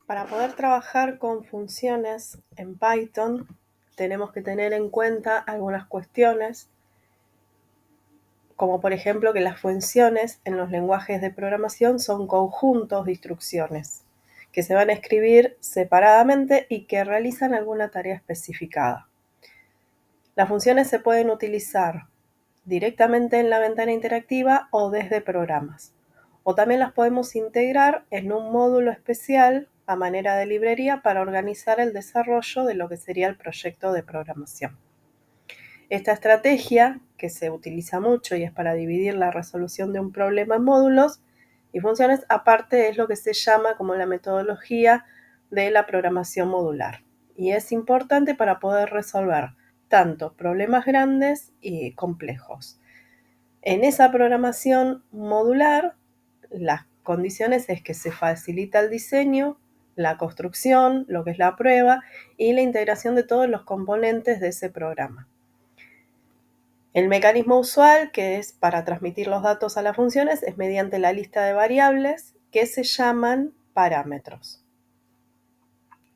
Para poder trabajar con funciones en Python, tenemos que tener en cuenta algunas cuestiones, como por ejemplo que las funciones en los lenguajes de programación son conjuntos de instrucciones, que se van a escribir separadamente y que realizan alguna tarea especificada. Las funciones se pueden utilizar directamente en la ventana interactiva o desde programas. O también las podemos integrar en un módulo especial a manera de librería para organizar el desarrollo de lo que sería el proyecto de programación. Esta estrategia, que se utiliza mucho y es para dividir la resolución de un problema en módulos y funciones, aparte es lo que se llama como la metodología de la programación modular. Y es importante para poder resolver tanto problemas grandes y complejos. En esa programación modular, las condiciones es que se facilita el diseño, la construcción, lo que es la prueba y la integración de todos los componentes de ese programa. El mecanismo usual, que es para transmitir los datos a las funciones, es mediante la lista de variables que se llaman parámetros.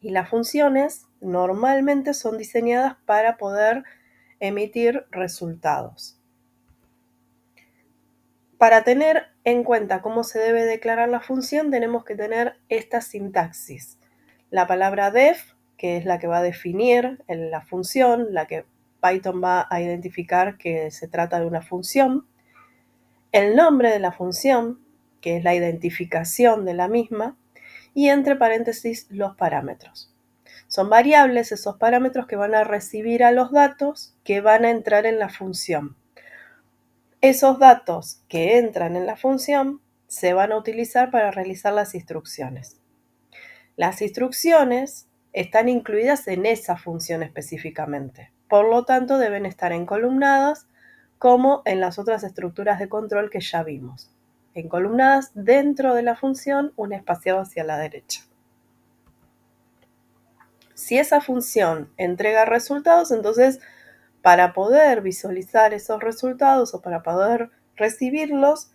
Y las funciones normalmente son diseñadas para poder emitir resultados. Para tener en cuenta cómo se debe declarar la función, tenemos que tener esta sintaxis. La palabra def, que es la que va a definir la función, la que Python va a identificar que se trata de una función. El nombre de la función, que es la identificación de la misma, y entre paréntesis los parámetros. Son variables esos parámetros que van a recibir a los datos que van a entrar en la función. Esos datos que entran en la función se van a utilizar para realizar las instrucciones. Las instrucciones están incluidas en esa función específicamente. Por lo tanto, deben estar encolumnadas como en las otras estructuras de control que ya vimos. Encolumnadas dentro de la función, un espaciado hacia la derecha. Si esa función entrega resultados, entonces para poder visualizar esos resultados o para poder recibirlos,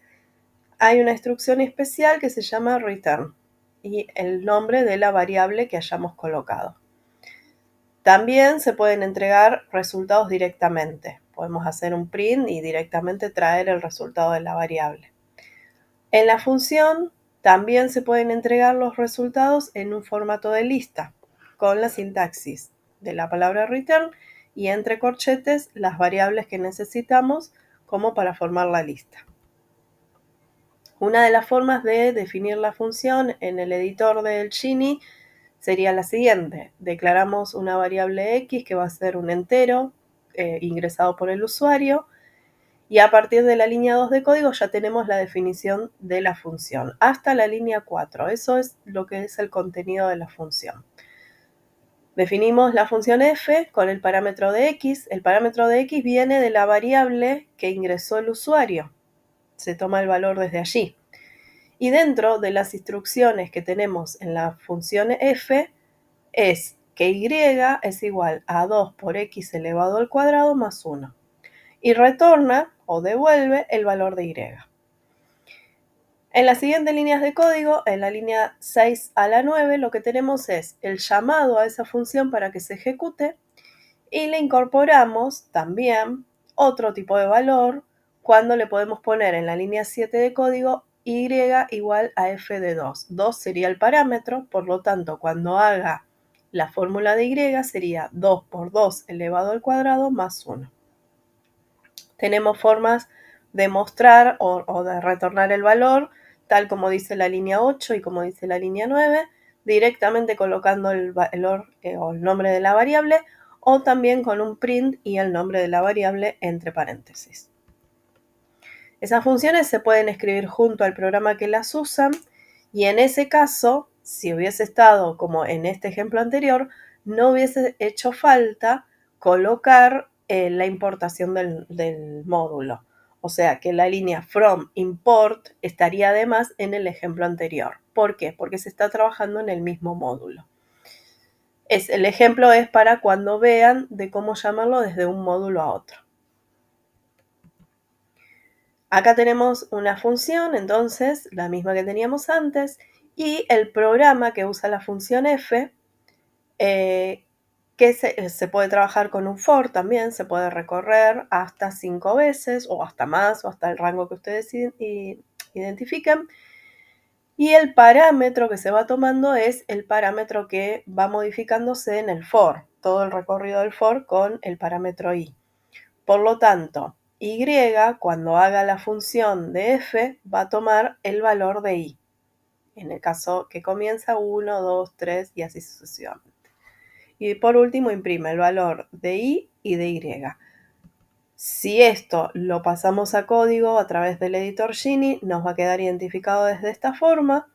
hay una instrucción especial que se llama return y el nombre de la variable que hayamos colocado. También se pueden entregar resultados directamente. Podemos hacer un print y directamente traer el resultado de la variable. En la función también se pueden entregar los resultados en un formato de lista, con la sintaxis de la palabra return y entre corchetes las variables que necesitamos como para formar la lista. Una de las formas de definir la función en el editor del Genie sería la siguiente. Declaramos una variable x que va a ser un entero ingresado por el usuario y a partir de la línea 2 de código ya tenemos la definición de la función hasta la línea 4. Eso es lo que es el contenido de la función. Definimos la función f con el parámetro de x. El parámetro de x viene de la variable que ingresó el usuario. Se toma el valor desde allí. Y dentro de las instrucciones que tenemos en la función f es que y es igual a 2 por x elevado al cuadrado más 1. Y retorna o devuelve el valor de y. En las siguientes líneas de código, en la línea 6 a la 9, lo que tenemos es el llamado a esa función para que se ejecute y le incorporamos también otro tipo de valor cuando le podemos poner en la línea 7 de código y igual a f de 2. 2 sería el parámetro, por lo tanto, cuando haga la fórmula de y sería 2 por 2 elevado al cuadrado más 1. Tenemos formas de mostrar o de retornar el valor, tal como dice la línea 8 y como dice la línea 9, directamente colocando el valor o el nombre de la variable, o también con un print y el nombre de la variable entre paréntesis. Esas funciones se pueden escribir junto al programa que las usan y en ese caso, si hubiese estado como en este ejemplo anterior, no hubiese hecho falta colocar la importación del módulo. O sea que la línea from import estaría además en el ejemplo anterior. ¿Por qué? Porque se está trabajando en el mismo módulo. El ejemplo es para cuando vean de cómo llamarlo desde un módulo a otro. Acá tenemos una función, entonces, la misma que teníamos antes, y el programa que usa la función f, que se puede trabajar con un for también, se puede recorrer hasta 5 veces, o hasta más, o hasta el rango que ustedes identifiquen. Y el parámetro que se va tomando es el parámetro que va modificándose en el for, todo el recorrido del for con el parámetro i. Por lo tanto, y, cuando haga la función de f, va a tomar el valor de i. En el caso que comienza 1, 2, 3 y así sucesivamente. Y por último, imprime el valor de i y de y. Si esto lo pasamos a código a través del editor Geany, nos va a quedar identificado desde esta forma.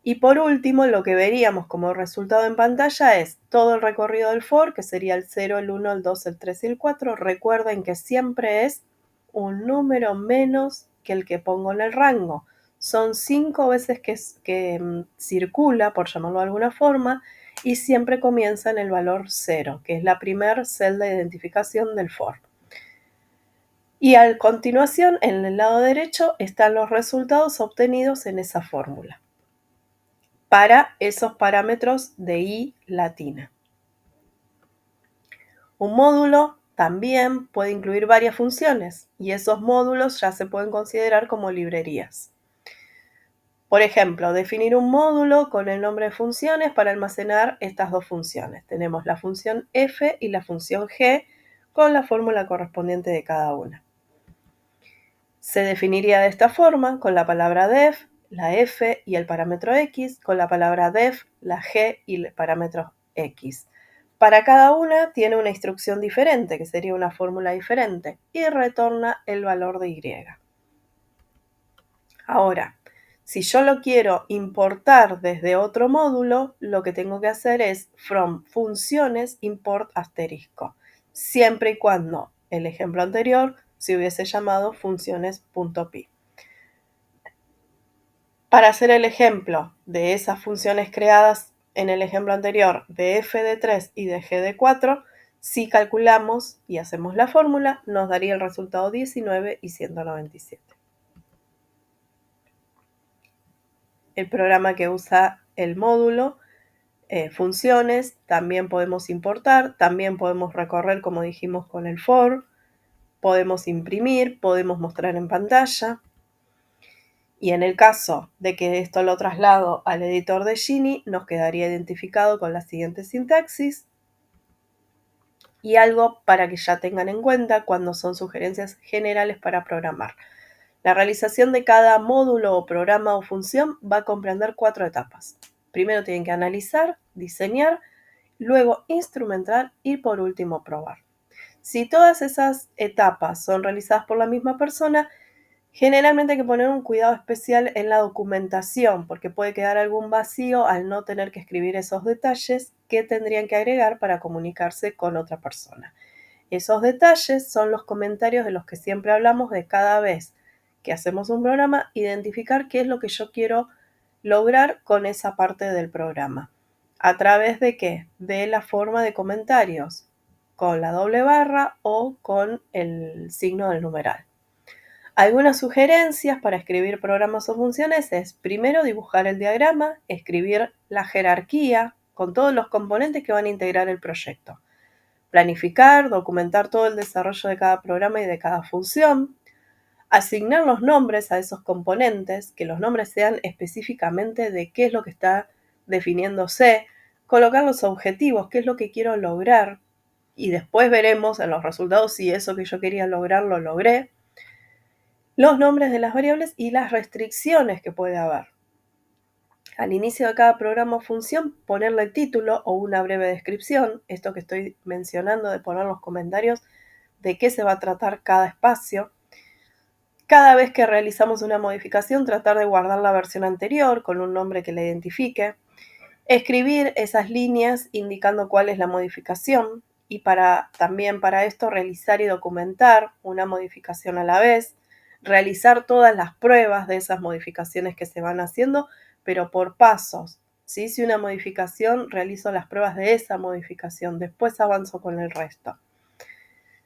Y por último, lo que veríamos como resultado en pantalla es todo el recorrido del for, que sería el 0, el 1, el 2, el 3 y el 4. Recuerden que siempre es un número menos que el que pongo en el rango. Son 5 veces que circula, por llamarlo de alguna forma, y siempre comienza en el valor 0, que es la primera celda de identificación del for. Y a continuación, en el lado derecho, están los resultados obtenidos en esa fórmula para esos parámetros de i latina. Un módulo también puede incluir varias funciones y esos módulos ya se pueden considerar como librerías. Por ejemplo, definir un módulo con el nombre de funciones para almacenar estas dos funciones. Tenemos la función f y la función g con la fórmula correspondiente de cada una. Se definiría de esta forma con la palabra def, la f y el parámetro x, con la palabra def, la g y el parámetro x. Para cada una tiene una instrucción diferente, que sería una fórmula diferente, y retorna el valor de y. Ahora, si yo lo quiero importar desde otro módulo, lo que tengo que hacer es from funciones import asterisco, siempre y cuando el ejemplo anterior se hubiese llamado funciones.py. Para hacer el ejemplo de esas funciones creadas en el ejemplo anterior de f de 3 y de g de 4, si calculamos y hacemos la fórmula, nos daría el resultado 19 y 197. El programa que usa el módulo, funciones, también podemos importar, también podemos recorrer, como dijimos, con el for, podemos imprimir, podemos mostrar en pantalla. Y en el caso de que esto lo traslado al editor de Geany, nos quedaría identificado con la siguiente sintaxis. Y algo para que ya tengan en cuenta cuando son sugerencias generales para programar. La realización de cada módulo o programa o función va a comprender 4 etapas. Primero tienen que analizar, diseñar, luego instrumentar y por último probar. Si todas esas etapas son realizadas por la misma persona, generalmente hay que poner un cuidado especial en la documentación, porque puede quedar algún vacío al no tener que escribir esos detalles que tendrían que agregar para comunicarse con otra persona. Esos detalles son los comentarios de los que siempre hablamos de cada vez que hacemos un programa, identificar qué es lo que yo quiero lograr con esa parte del programa. ¿A través de qué? De la forma de comentarios, con la doble barra o con el signo del numeral. Algunas sugerencias para escribir programas o funciones es primero dibujar el diagrama, escribir la jerarquía con todos los componentes que van a integrar el proyecto. Planificar, documentar todo el desarrollo de cada programa y de cada función. Asignar los nombres a esos componentes, que los nombres sean específicamente de qué es lo que está definiéndose. Colocar los objetivos, qué es lo que quiero lograr. Y después veremos en los resultados si eso que yo quería lograr lo logré. Los nombres de las variables y las restricciones que puede haber. Al inicio de cada programa o función, ponerle el título o una breve descripción, esto que estoy mencionando de poner los comentarios de qué se va a tratar cada espacio. Cada vez que realizamos una modificación, tratar de guardar la versión anterior con un nombre que la identifique. Escribir esas líneas indicando cuál es la modificación y también para esto realizar y documentar una modificación a la vez. Realizar todas las pruebas de esas modificaciones que se van haciendo, pero por pasos. ¿Sí? Si una modificación, realizo las pruebas de esa modificación, después avanzo con el resto.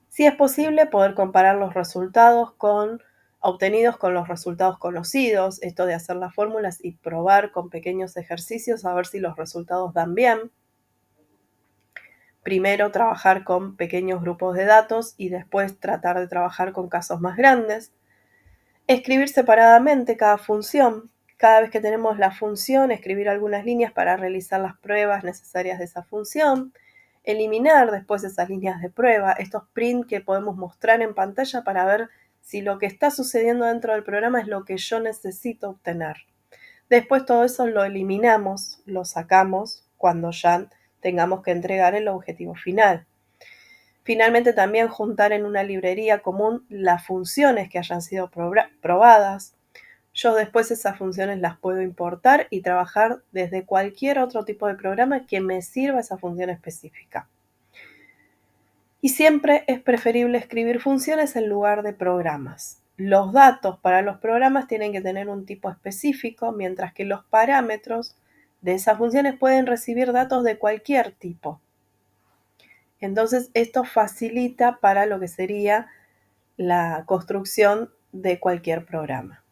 Si es posible, poder comparar los resultados con obtenidos con los resultados conocidos, esto de hacer las fórmulas y probar con pequeños ejercicios a ver si los resultados dan bien. Primero trabajar con pequeños grupos de datos y después tratar de trabajar con casos más grandes. Escribir separadamente cada función. Cada vez que tenemos la función, escribir algunas líneas para realizar las pruebas necesarias de esa función. Eliminar después esas líneas de prueba, estos print que podemos mostrar en pantalla para ver si lo que está sucediendo dentro del programa es lo que yo necesito obtener. Después todo eso lo eliminamos, lo sacamos cuando ya tengamos que entregar el objetivo final. Finalmente, también juntar en una librería común las funciones que hayan sido probadas. Yo después esas funciones las puedo importar y trabajar desde cualquier otro tipo de programa que me sirva esa función específica. Y siempre es preferible escribir funciones en lugar de programas. Los datos para los programas tienen que tener un tipo específico, mientras que los parámetros de esas funciones pueden recibir datos de cualquier tipo. Entonces, esto facilita para lo que sería la construcción de cualquier programa.